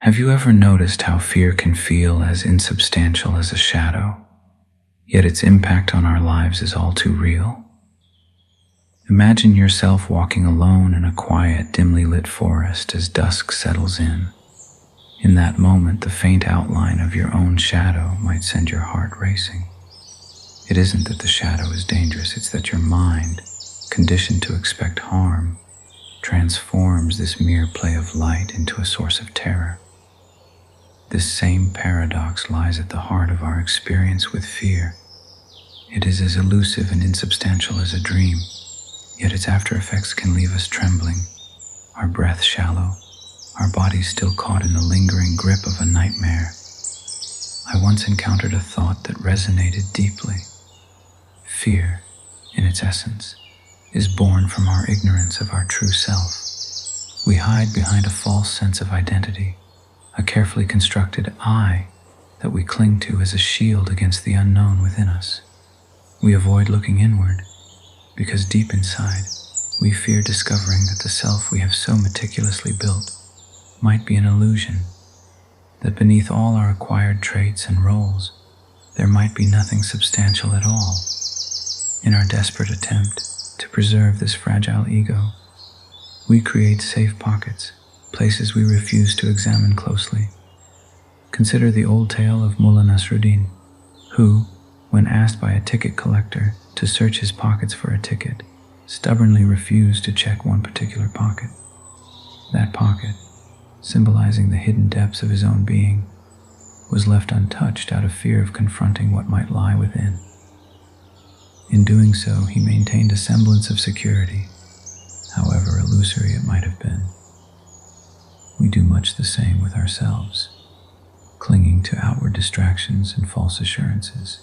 Have you ever noticed how fear can feel as insubstantial as a shadow, yet its impact on our lives is all too real? Imagine yourself walking alone in a quiet, dimly lit forest as dusk settles in. In that moment, the faint outline of your own shadow might send your heart racing. It isn't that the shadow is dangerous, it's that your mind, conditioned to expect harm, transforms this mere play of light into a source of terror. This same paradox lies at the heart of our experience with fear. It is as elusive and insubstantial as a dream, yet its after effects can leave us trembling, our breath shallow, our bodies still caught in the lingering grip of a nightmare. I once encountered a thought that resonated deeply. Fear, in its essence, is born from our ignorance of our true self. We hide behind a false sense of identity, a carefully constructed I that we cling to as a shield against the unknown within us. We avoid looking inward because deep inside, we fear discovering that the self we have so meticulously built might be an illusion, that beneath all our acquired traits and roles, there might be nothing substantial at all. In our desperate attempt to preserve this fragile ego, we create safe pockets, places we refuse to examine closely. Consider the old tale of Mullah Nasruddin, who, when asked by a ticket collector to search his pockets for a ticket, stubbornly refused to check one particular pocket. That pocket, symbolizing the hidden depths of his own being, was left untouched out of fear of confronting what might lie within. In doing so, he maintained a semblance of security, however illusory it might have been. We do much the same with ourselves, clinging to outward distractions and false assurances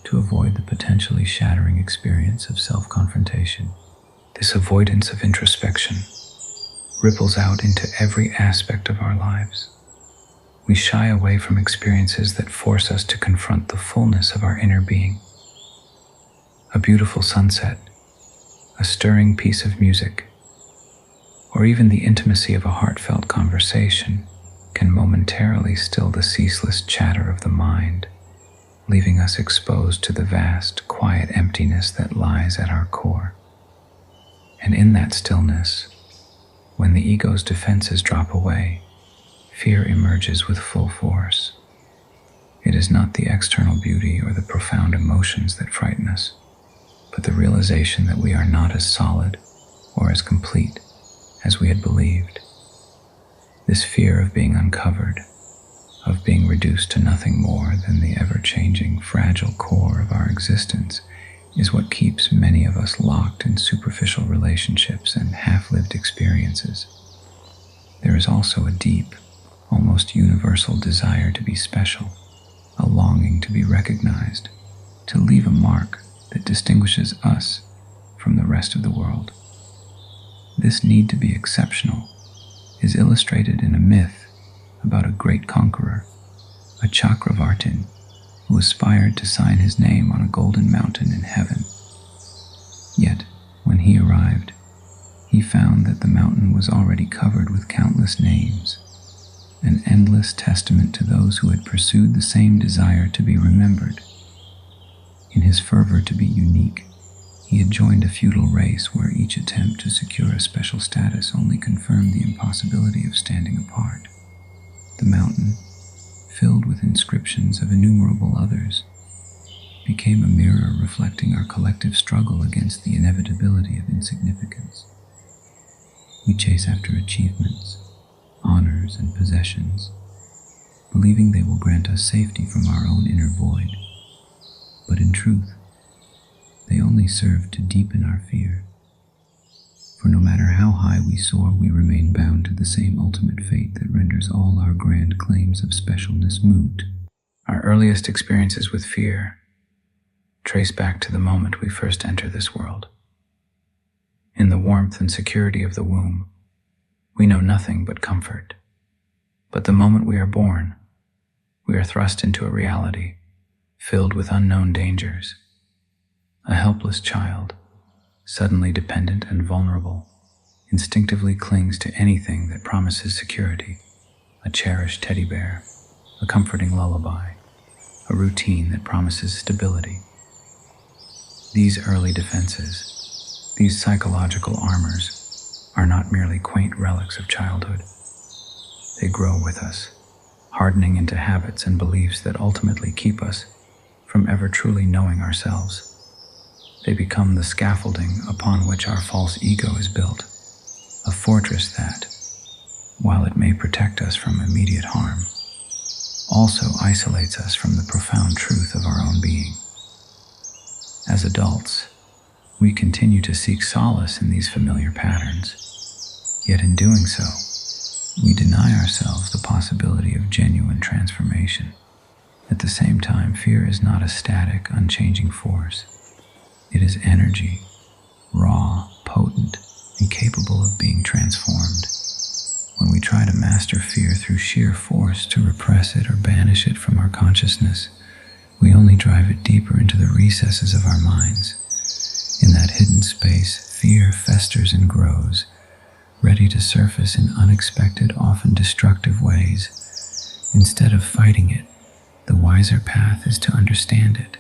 to avoid the potentially shattering experience of self-confrontation. This avoidance of introspection ripples out into every aspect of our lives. We shy away from experiences that force us to confront the fullness of our inner being. A beautiful sunset, a stirring piece of music, or even the intimacy of a heartfelt conversation can momentarily still the ceaseless chatter of the mind, leaving us exposed to the vast, quiet emptiness that lies at our core. And in that stillness, when the ego's defenses drop away, fear emerges with full force. It is not the external beauty or the profound emotions that frighten us, but the realization that we are not as solid or as complete as we had believed. This fear of being uncovered, of being reduced to nothing more than the ever-changing, fragile core of our existence, is what keeps many of us locked in superficial relationships and half-lived experiences. There is also a deep, almost universal desire to be special, a longing to be recognized, to leave a mark that distinguishes us from the rest of the world. This need to be exceptional is illustrated in a myth about a great conqueror, a Chakravartin, who aspired to sign his name on a golden mountain in heaven. Yet, when he arrived, he found that the mountain was already covered with countless names, an endless testament to those who had pursued the same desire to be remembered. In his fervor to be unique, he had joined a feudal race where each attempt to secure a special status only confirmed the impossibility of standing apart. The mountain, filled with inscriptions of innumerable others, became a mirror reflecting our collective struggle against the inevitability of insignificance. We chase after achievements, honors, and possessions, believing they will grant us safety from our own inner void. But in truth, they only serve to deepen our fear. For no matter how high we soar, we remain bound to the same ultimate fate that renders all our grand claims of specialness moot. Our earliest experiences with fear trace back to the moment we first enter this world. In the warmth and security of the womb, we know nothing but comfort. But the moment we are born, we are thrust into a reality filled with unknown dangers. A helpless child, suddenly dependent and vulnerable, instinctively clings to anything that promises security. A a cherished teddy bear, a comforting lullaby, a routine that promises stability. These early defenses, these psychological armors, are not merely quaint relics of childhood. They grow with us, hardening into habits and beliefs that ultimately keep us from ever truly knowing ourselves. They become the scaffolding upon which our false ego is built, a fortress that, while it may protect us from immediate harm, also isolates us from the profound truth of our own being. As adults, we continue to seek solace in these familiar patterns, yet in doing so, we deny ourselves the possibility of genuine transformation. At the same time, fear is not a static, unchanging force. It is energy, raw, potent, and capable of being transformed. When we try to master fear through sheer force to repress it or banish it from our consciousness, we only drive it deeper into the recesses of our minds. In that hidden space, fear festers and grows, ready to surface in unexpected, often destructive ways. Instead of fighting it, the wiser path is to understand it,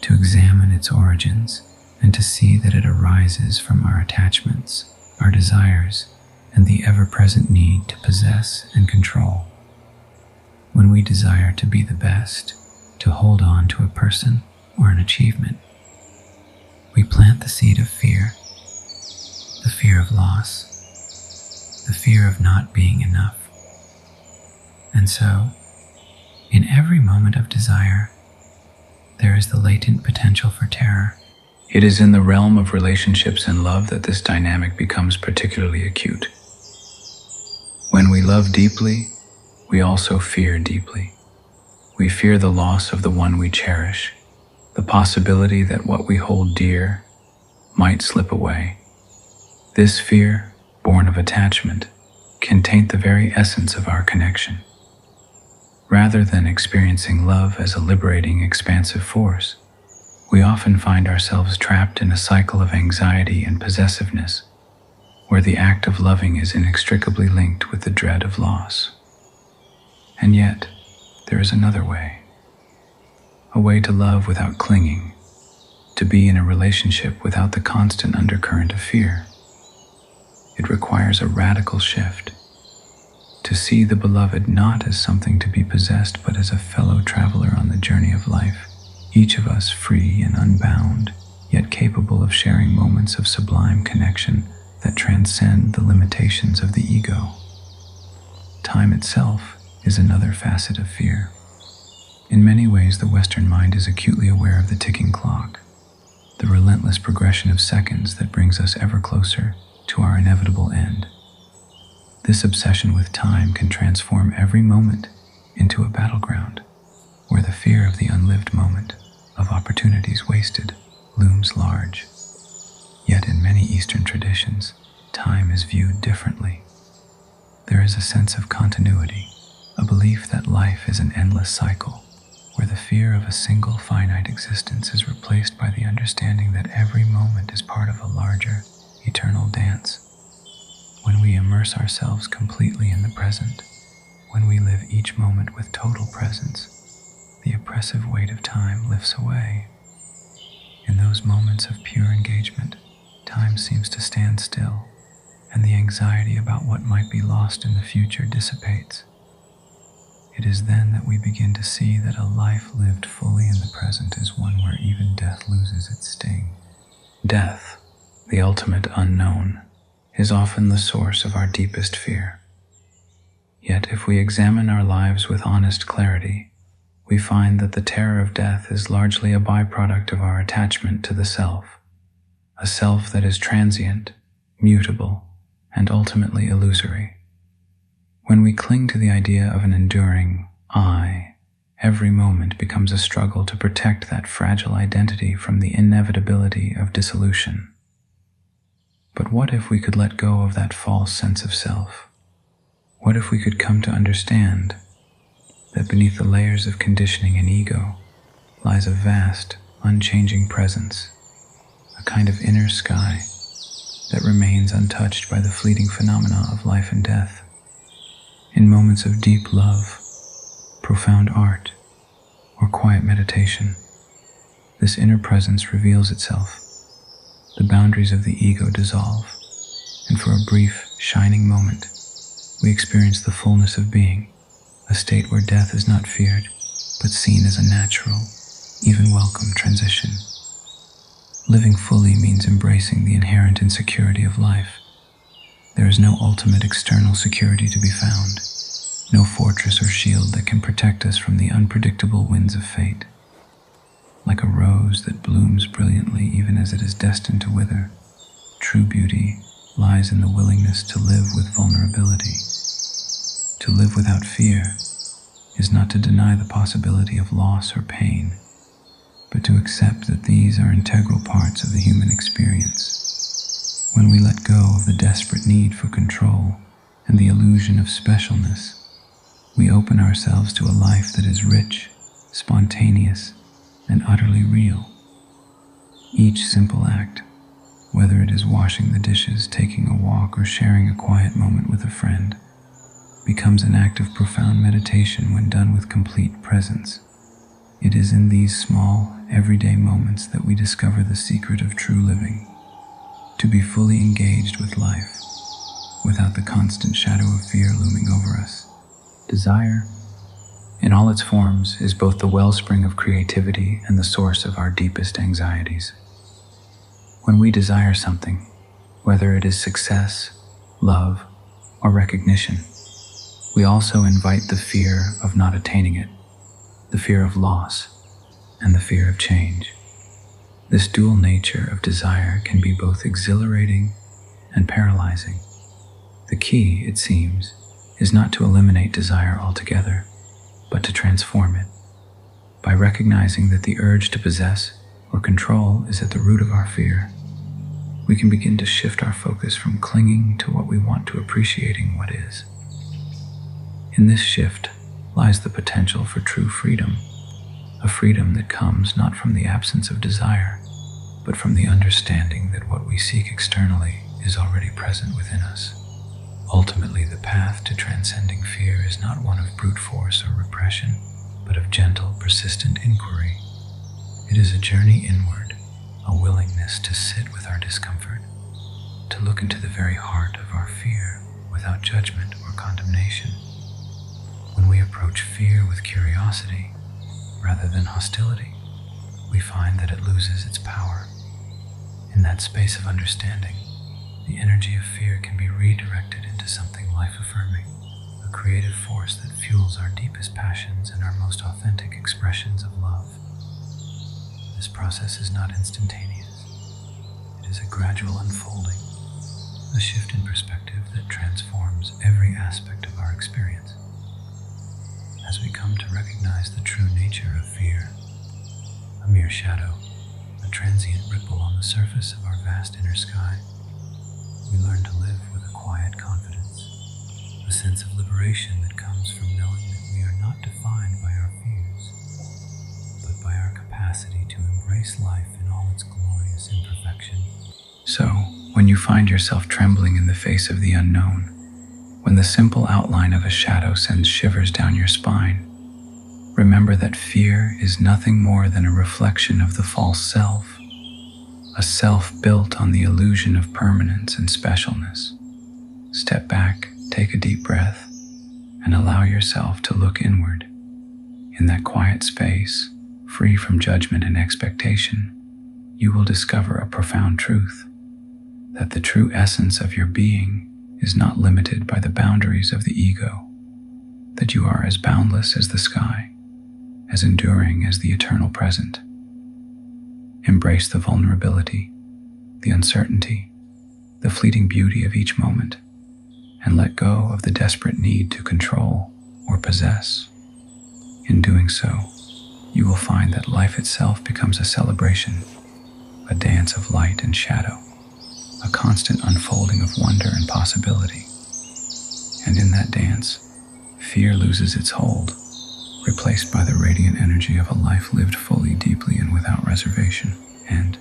to examine its origins, and to see that it arises from our attachments, our desires, and the ever-present need to possess and control. When we desire to be the best, to hold on to a person or an achievement, we plant the seed of fear, the fear of loss, the fear of not being enough. And so, in every moment of desire, there is the latent potential for terror. It is in the realm of relationships and love that this dynamic becomes particularly acute. When we love deeply, we also fear deeply. We fear the loss of the one we cherish, the possibility that what we hold dear might slip away. This fear, born of attachment, can taint the very essence of our connection. Rather than experiencing love as a liberating, expansive force, we often find ourselves trapped in a cycle of anxiety and possessiveness, where the act of loving is inextricably linked with the dread of loss. And yet, there is another way. A way to love without clinging, to be in a relationship without the constant undercurrent of fear. It requires a radical shift, to see the beloved not as something to be possessed, but as a fellow traveler on the journey of life, each of us free and unbound, yet capable of sharing moments of sublime connection that transcend the limitations of the ego. Time itself is another facet of fear. In many ways, the Western mind is acutely aware of the ticking clock, the relentless progression of seconds that brings us ever closer to our inevitable end. This obsession with time can transform every moment into a battleground, where the fear of the unlived moment, of opportunities wasted, looms large. Yet in many Eastern traditions, time is viewed differently. There is a sense of continuity, a belief that life is an endless cycle, where the fear of a single finite existence is replaced by the understanding that every moment is part of a larger, eternal dance. When we immerse ourselves completely in the present, when we live each moment with total presence, the oppressive weight of time lifts away. In those moments of pure engagement, time seems to stand still, and the anxiety about what might be lost in the future dissipates. It is then that we begin to see that a life lived fully in the present is one where even death loses its sting. Death, the ultimate unknown, is often the source of our deepest fear. Yet if we examine our lives with honest clarity, we find that the terror of death is largely a byproduct of our attachment to the self, a self that is transient, mutable, and ultimately illusory. When we cling to the idea of an enduring I, every moment becomes a struggle to protect that fragile identity from the inevitability of dissolution. But what if we could let go of that false sense of self? What if we could come to understand that beneath the layers of conditioning and ego lies a vast, unchanging presence, a kind of inner sky that remains untouched by the fleeting phenomena of life and death? In moments of deep love, profound art, or quiet meditation, this inner presence reveals itself. The boundaries of the ego dissolve, and for a brief, shining moment, we experience the fullness of being, a state where death is not feared, but seen as a natural, even welcome transition. Living fully means embracing the inherent insecurity of life. There is no ultimate external security to be found, no fortress or shield that can protect us from the unpredictable winds of fate. Like a rose that blooms brilliantly even as it is destined to wither, true beauty lies in the willingness to live with vulnerability. To live without fear is not to deny the possibility of loss or pain, but to accept that these are integral parts of the human experience. When we let go of the desperate need for control and the illusion of specialness, we open ourselves to a life that is rich, spontaneous, and utterly real. Each simple act, whether it is washing the dishes, taking a walk, or sharing a quiet moment with a friend, becomes an act of profound meditation when done with complete presence. It is in these small, everyday moments that we discover the secret of true living, to be fully engaged with life, without the constant shadow of fear looming over us. Desire, in all its forms, is both the wellspring of creativity and the source of our deepest anxieties. When we desire something, whether it is success, love, or recognition, we also invite the fear of not attaining it, the fear of loss, and the fear of change. This dual nature of desire can be both exhilarating and paralyzing. The key, it seems, is not to eliminate desire altogether, but to transform it. By recognizing that the urge to possess or control is at the root of our fear, we can begin to shift our focus from clinging to what we want to appreciating what is. In this shift lies the potential for true freedom, a freedom that comes not from the absence of desire, but from the understanding that what we seek externally is already present within us. Ultimately, the path to transcending fear is not one of brute force or repression, but of gentle, persistent inquiry. It is a journey inward, a willingness to sit with our discomfort, to look into the very heart of our fear without judgment or condemnation. When we approach fear with curiosity rather than hostility, we find that it loses its power. In that space of understanding, the energy of fear can be redirected into something life-affirming, a creative force that fuels our deepest passions and our most authentic expressions of love. This process is not instantaneous. It is a gradual unfolding, a shift in perspective that transforms every aspect of our experience. As we come to recognize the true nature of fear, a mere shadow, a transient ripple on the surface of our vast inner sky, we learn to live with a quiet confidence, a sense of liberation that comes from knowing that we are not defined by our fears, but by our capacity to embrace life in all its glorious imperfection. So, when you find yourself trembling in the face of the unknown, when the simple outline of a shadow sends shivers down your spine, remember that fear is nothing more than a reflection of the false self, a self built on the illusion of permanence and specialness. Step back, take a deep breath, and allow yourself to look inward. In that quiet space, free from judgment and expectation, you will discover a profound truth, that the true essence of your being is not limited by the boundaries of the ego, that you are as boundless as the sky, as enduring as the eternal present. Embrace the vulnerability, the uncertainty, the fleeting beauty of each moment, and let go of the desperate need to control or possess. In doing so, you will find that life itself becomes a celebration, a dance of light and shadow, a constant unfolding of wonder and possibility. And in that dance, fear loses its hold, replaced by the radiant energy of a life lived fully, deeply, and without reservation. And